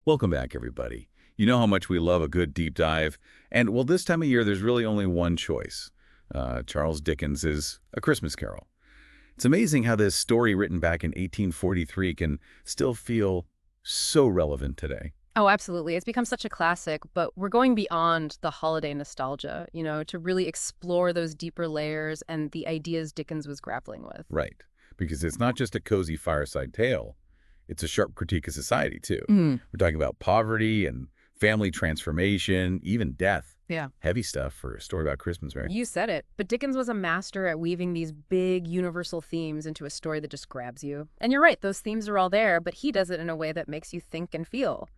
Welcome back, everybody. You know how much we love a good deep dive. And, well, this time of year, there's really only one choice. Charles Dickens' A Christmas Carol. It's amazing how this story written back in 1843 can still feel so relevant today. Oh, absolutely. It's become such a classic, but we're going beyond the holiday nostalgia, to really explore those deeper layers and the ideas Dickens was grappling with. Right. Because it's not just a cozy fireside tale. It's a sharp critique of society, too. We're talking about poverty and family transformation, even death. Yeah. Heavy stuff for a story about Christmas, right? You said it. But Dickens was a master at weaving these big universal themes into a story that just grabs you. And you're right, those themes are all there, but he does it in a way that makes you think and feel.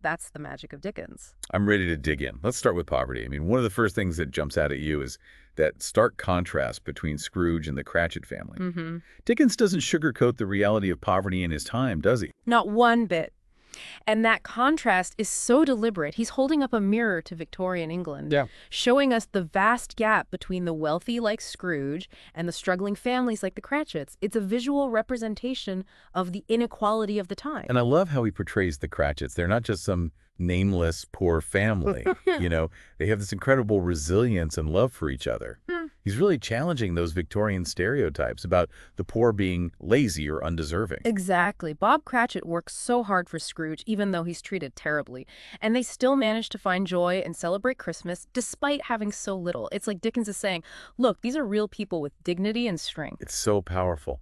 That's the magic of Dickens. I'm ready to dig in. Let's start with poverty. I mean, one of the first things that jumps out at you is that stark contrast between Scrooge and the Cratchit family. Dickens doesn't sugarcoat the reality of poverty in his time, does he? Not one bit. And that contrast is so deliberate. He's holding up a mirror to Victorian England, showing us the vast gap between the wealthy like Scrooge and the struggling families like the Cratchits. It's a visual representation of the inequality of the time. And I love how he portrays the Cratchits. They're not just some nameless, poor family. They have this incredible resilience and love for each other. He's really challenging those Victorian stereotypes about the poor being lazy or undeserving. Exactly. Bob Cratchit works so hard for Scrooge, even though he's treated terribly. And they still manage to find joy and celebrate Christmas despite having so little. It's like Dickens is saying, look, these are real people with dignity and strength. It's so powerful.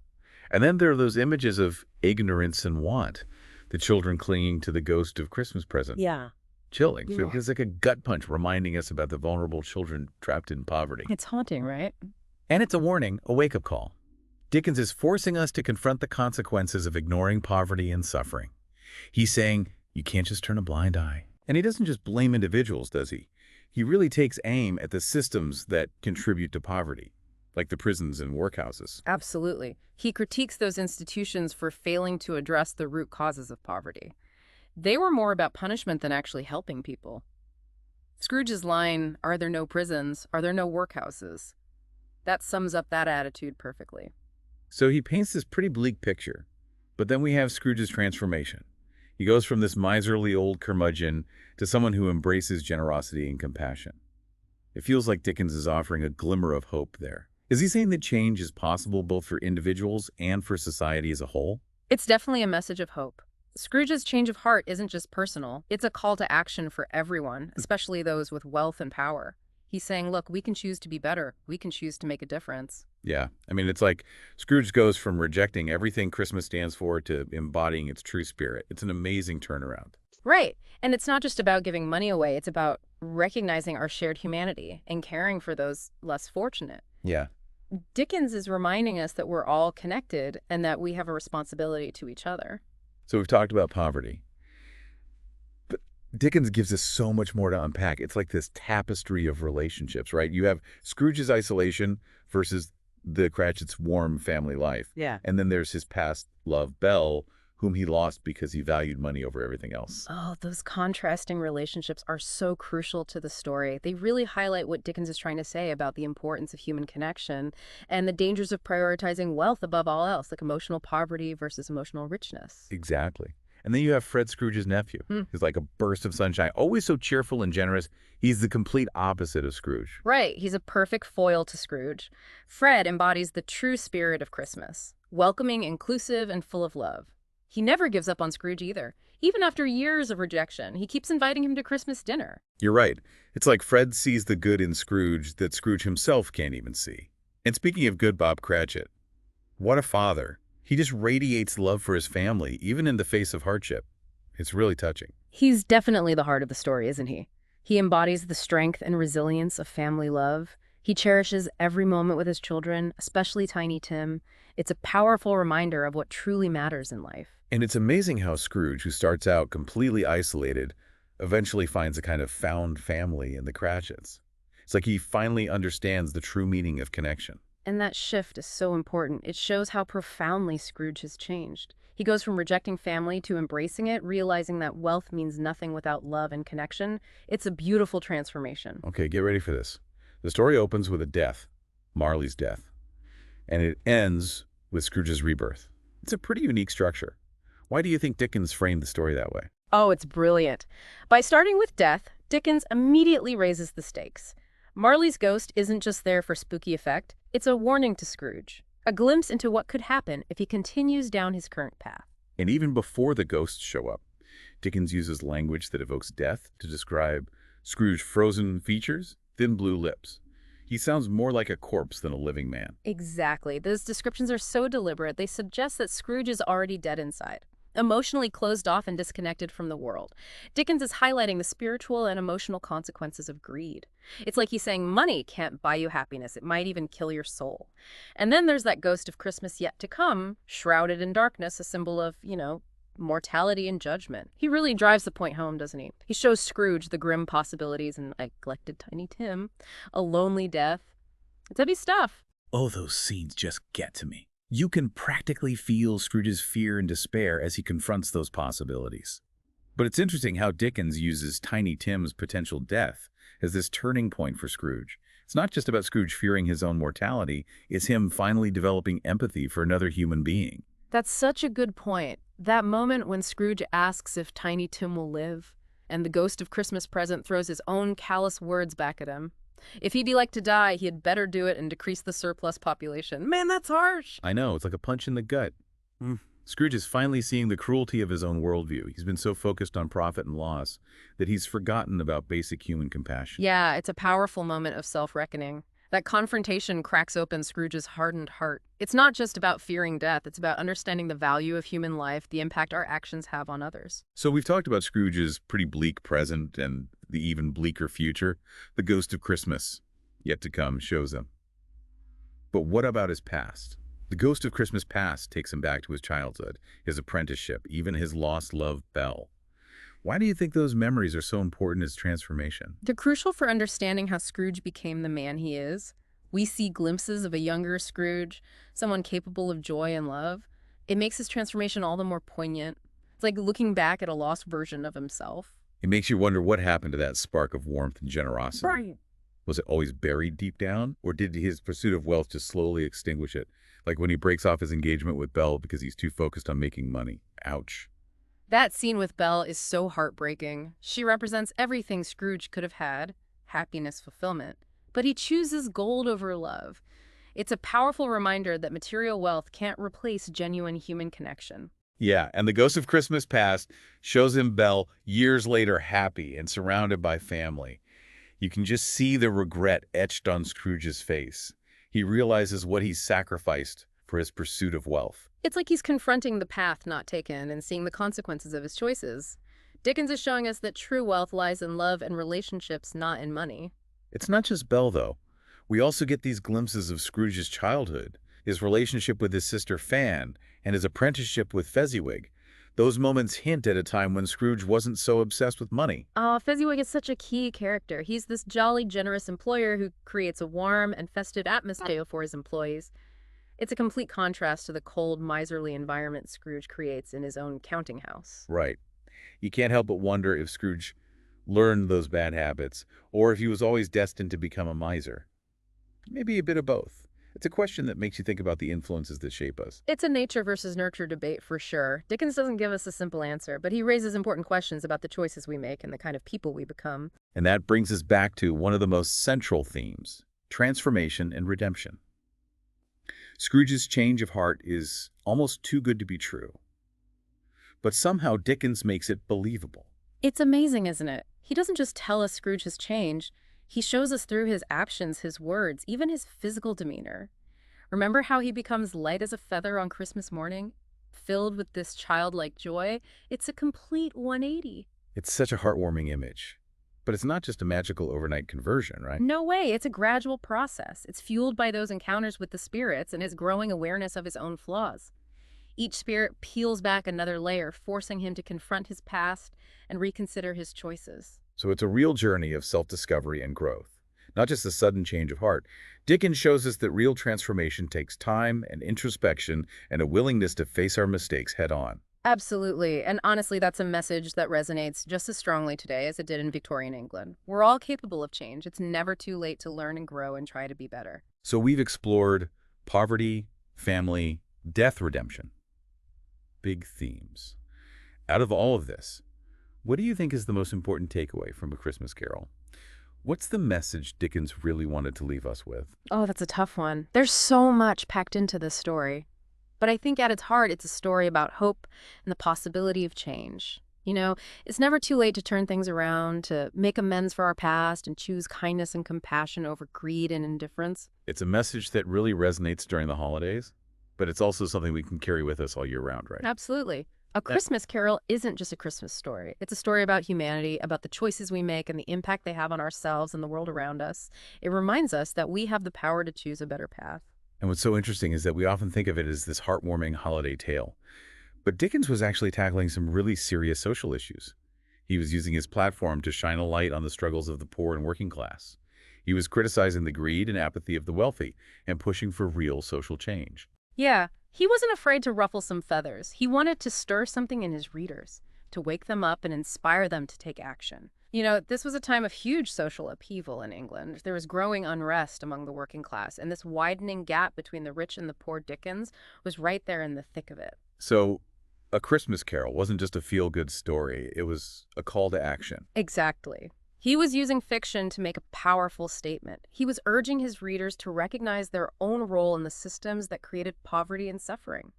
And then there are those images of ignorance and want. The children clinging to the ghost of Christmas present. Yeah. Chilling. So it's like a gut punch reminding us about the vulnerable children trapped in poverty. It's haunting, right? And it's a warning, a wake-up call. Dickens is forcing us to confront the consequences of ignoring poverty and suffering. He's saying, you can't just turn a blind eye. And he doesn't just blame individuals, does he? He really takes aim at the systems that contribute to poverty, like the prisons and workhouses. Absolutely. He critiques those institutions for failing to address the root causes of poverty. They were more about punishment than actually helping people. Scrooge's line, "Are there no prisons? Are there no workhouses?" That sums up that attitude perfectly. So he paints this pretty bleak picture. But then we have Scrooge's transformation. He goes from this miserly old curmudgeon to someone who embraces generosity and compassion. It feels like Dickens is offering a glimmer of hope there. Is he saying that change is possible both for individuals and for society as a whole? It's definitely a message of hope. Scrooge's change of heart isn't just personal. It's a call to action for everyone, especially those with wealth and power. He's saying, look, we can choose to be better. We can choose to make a difference. Yeah. I mean, it's like Scrooge goes from rejecting everything Christmas stands for to embodying its true spirit. It's an amazing turnaround. Right. And it's not just about giving money away. It's about recognizing our shared humanity and caring for those less fortunate. Yeah. Dickens is reminding us that we're all connected and that we have a responsibility to each other. So we've talked about poverty. But Dickens gives us so much more to unpack. It's like this tapestry of relationships, right? You have Scrooge's isolation versus the Cratchit's warm family life. Yeah. And then there's his past love, Belle, whom he lost because he valued money over everything else. Oh, those contrasting relationships are so crucial to the story. They really highlight what Dickens is trying to say about the importance of human connection and the dangers of prioritizing wealth above all else, like emotional poverty versus emotional richness. Exactly. And then you have Fred Scrooge's nephew. He's like a burst of sunshine, always so cheerful and generous. He's the complete opposite of Scrooge. Right. He's a perfect foil to Scrooge. Fred embodies the true spirit of Christmas, welcoming, inclusive, and full of love. He never gives up on Scrooge either. Even after years of rejection, he keeps inviting him to Christmas dinner. You're right. It's like Fred sees the good in Scrooge that Scrooge himself can't even see. And speaking of good Bob Cratchit, what a father. He just radiates love for his family, even in the face of hardship. It's really touching. He's definitely the heart of the story, isn't he? He embodies the strength and resilience of family love. He cherishes every moment with his children, especially Tiny Tim. It's a powerful reminder of what truly matters in life. And it's amazing how Scrooge, who starts out completely isolated, eventually finds a kind of found family in the Cratchits. It's like he finally understands the true meaning of connection. And that shift is so important. It shows how profoundly Scrooge has changed. He goes from rejecting family to embracing it, realizing that wealth means nothing without love and connection. It's a beautiful transformation. Okay, get ready for this. The story opens with a death, Marley's death, and it ends with Scrooge's rebirth. It's a pretty unique structure. Why do you think Dickens framed the story that way? Oh, it's brilliant. By starting with death, Dickens immediately raises the stakes. Marley's ghost isn't just there for spooky effect, it's a warning to Scrooge, a glimpse into what could happen if he continues down his current path. And even before the ghosts show up, Dickens uses language that evokes death to describe Scrooge's frozen features, thin blue lips. He sounds more like a corpse than a living man. Exactly. Those descriptions are so deliberate, they suggest that Scrooge is already dead inside, emotionally closed off and disconnected from the world. Dickens is highlighting the spiritual and emotional consequences of greed. It's like he's saying money can't buy you happiness, it might even kill your soul. And then there's that ghost of Christmas yet to come, shrouded in darkness, a symbol of, mortality and judgment. He really drives the point home, doesn't he? He shows Scrooge the grim possibilities and neglected Tiny Tim, a lonely death. It's heavy stuff. Oh, those scenes just get to me. You can practically feel Scrooge's fear and despair as he confronts those possibilities. But it's interesting how Dickens uses Tiny Tim's potential death as this turning point for Scrooge. It's not just about Scrooge fearing his own mortality, it's him finally developing empathy for another human being. That's such a good point. That moment when Scrooge asks if Tiny Tim will live, and the ghost of Christmas present throws his own callous words back at him. If he'd be like to die, he had better do it and decrease the surplus population. Man, that's harsh. I know, it's like a punch in the gut. Scrooge is finally seeing the cruelty of his own worldview. He's been so focused on profit and loss that he's forgotten about basic human compassion. Yeah, it's a powerful moment of self-reckoning. That confrontation cracks open Scrooge's hardened heart. It's not just about fearing death, it's about understanding the value of human life, the impact our actions have on others. So we've talked about Scrooge's pretty bleak present and the even bleaker future. The ghost of Christmas yet to come shows him. But what about his past? The ghost of Christmas past takes him back to his childhood, his apprenticeship, even his lost love, Belle. Why do you think those memories are so important as transformation? They're crucial for understanding how Scrooge became the man he is. We see glimpses of a younger Scrooge, someone capable of joy and love. It makes his transformation all the more poignant. It's like looking back at a lost version of himself. It makes you wonder what happened to that spark of warmth and generosity. Right. Was it always buried deep down? Or did his pursuit of wealth just slowly extinguish it? Like when he breaks off his engagement with Belle because he's too focused on making money. Ouch. That scene with Belle is so heartbreaking. She represents everything Scrooge could have had, happiness, fulfillment. But he chooses gold over love. It's a powerful reminder that material wealth can't replace genuine human connection. Yeah, and the ghost of Christmas past shows him Belle years later happy and surrounded by family. You can just see the regret etched on Scrooge's face. He realizes what he's sacrificed for his pursuit of wealth. It's like he's confronting the path not taken and seeing the consequences of his choices. Dickens is showing us that true wealth lies in love and relationships, not in money. It's not just Belle, though. We also get these glimpses of Scrooge's childhood, his relationship with his sister Fan, and his apprenticeship with Fezziwig. Those moments hint at a time when Scrooge wasn't so obsessed with money. Fezziwig is such a key character. He's this jolly, generous employer who creates a warm and festive atmosphere for his employees. It's a complete contrast to the cold, miserly environment Scrooge creates in his own counting house. Right. You can't help but wonder if Scrooge learned those bad habits, or if he was always destined to become a miser. Maybe a bit of both. It's a question that makes you think about the influences that shape us. It's a nature versus nurture debate for sure. Dickens doesn't give us a simple answer, but he raises important questions about the choices we make and the kind of people we become. And that brings us back to one of the most central themes, transformation and redemption. Scrooge's change of heart is almost too good to be true. But somehow Dickens makes it believable. It's amazing, isn't it? He doesn't just tell us Scrooge has changed. He shows us through his actions, his words, even his physical demeanor. Remember how he becomes light as a feather on Christmas morning? Filled with this childlike joy? It's a complete 180. It's such a heartwarming image. But it's not just a magical overnight conversion, right? No way. It's a gradual process. It's fueled by those encounters with the spirits and his growing awareness of his own flaws. Each spirit peels back another layer, forcing him to confront his past and reconsider his choices. So it's a real journey of self-discovery and growth, not just a sudden change of heart. Dickens shows us that real transformation takes time and introspection and a willingness to face our mistakes head on. Absolutely. And honestly, that's a message that resonates just as strongly today as it did in Victorian England. We're all capable of change. It's never too late to learn and grow and try to be better. So we've explored poverty, family, death, redemption. Big themes. Out of all of this, what do you think is the most important takeaway from A Christmas Carol? What's the message Dickens really wanted to leave us with? Oh, that's a tough one. There's so much packed into this story. But I think at its heart, it's a story about hope and the possibility of change. It's never too late to turn things around, to make amends for our past and choose kindness and compassion over greed and indifference. It's a message that really resonates during the holidays, but it's also something we can carry with us all year round, right? Absolutely. A Christmas Carol isn't just a Christmas story. It's a story about humanity, about the choices we make and the impact they have on ourselves and the world around us. It reminds us that we have the power to choose a better path. And what's so interesting is that we often think of it as this heartwarming holiday tale. But Dickens was actually tackling some really serious social issues. He was using his platform to shine a light on the struggles of the poor and working class. He was criticizing the greed and apathy of the wealthy and pushing for real social change. Yeah, he wasn't afraid to ruffle some feathers. He wanted to stir something in his readers, to wake them up and inspire them to take action. This was a time of huge social upheaval in England. There was growing unrest among the working class, and this widening gap between the rich and the poor Dickens was right there in the thick of it. So, A Christmas Carol wasn't just a feel-good story. It was a call to action. Exactly. He was using fiction to make a powerful statement. He was urging his readers to recognize their own role in the systems that created poverty and suffering.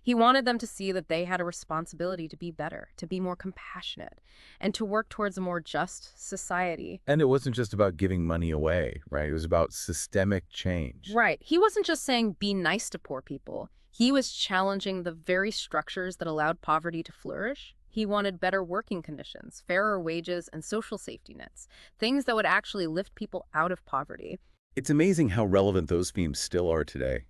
He wanted them to see that they had a responsibility to be better, to be more compassionate, and to work towards a more just society. And it wasn't just about giving money away, right? It was about systemic change. Right. He wasn't just saying, be nice to poor people. He was challenging the very structures that allowed poverty to flourish. He wanted better working conditions, fairer wages, and social safety nets, things that would actually lift people out of poverty. It's amazing how relevant those themes still are today.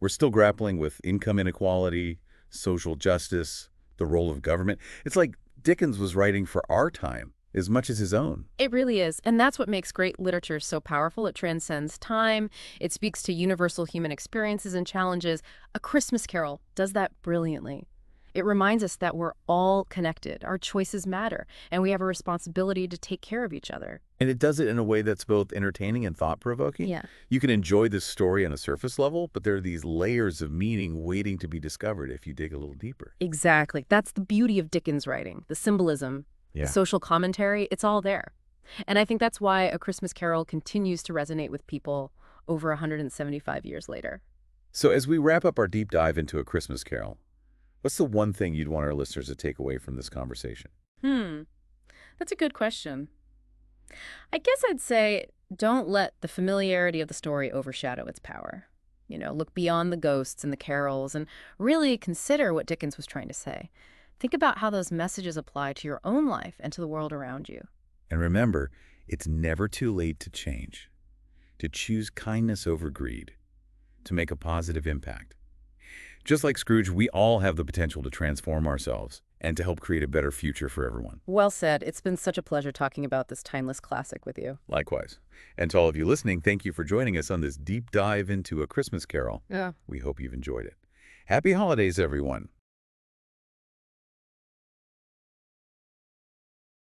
We're still grappling with income inequality, social justice, the role of government. It's like Dickens was writing for our time as much as his own. It really is. And that's what makes great literature so powerful. It transcends time. It speaks to universal human experiences and challenges. A Christmas Carol does that brilliantly. It reminds us that we're all connected, our choices matter, and we have a responsibility to take care of each other. And it does it in a way that's both entertaining and thought-provoking. Yeah. You can enjoy this story on a surface level, but there are these layers of meaning waiting to be discovered if you dig a little deeper. Exactly. That's the beauty of Dickens' writing, the symbolism, the social commentary, it's all there. And I think that's why A Christmas Carol continues to resonate with people over 175 years later. So as we wrap up our deep dive into A Christmas Carol, what's the one thing you'd want our listeners to take away from this conversation? That's a good question. I guess I'd say don't let the familiarity of the story overshadow its power. Look beyond the ghosts and the carols and really consider what Dickens was trying to say. Think about how those messages apply to your own life and to the world around you. And remember, it's never too late to change, to choose kindness over greed, to make a positive impact. Just like Scrooge, we all have the potential to transform ourselves and to help create a better future for everyone. Well said. It's been such a pleasure talking about this timeless classic with you. Likewise. And to all of you listening, thank you for joining us on this deep dive into A Christmas Carol. Yeah. We hope you've enjoyed it. Happy holidays, everyone.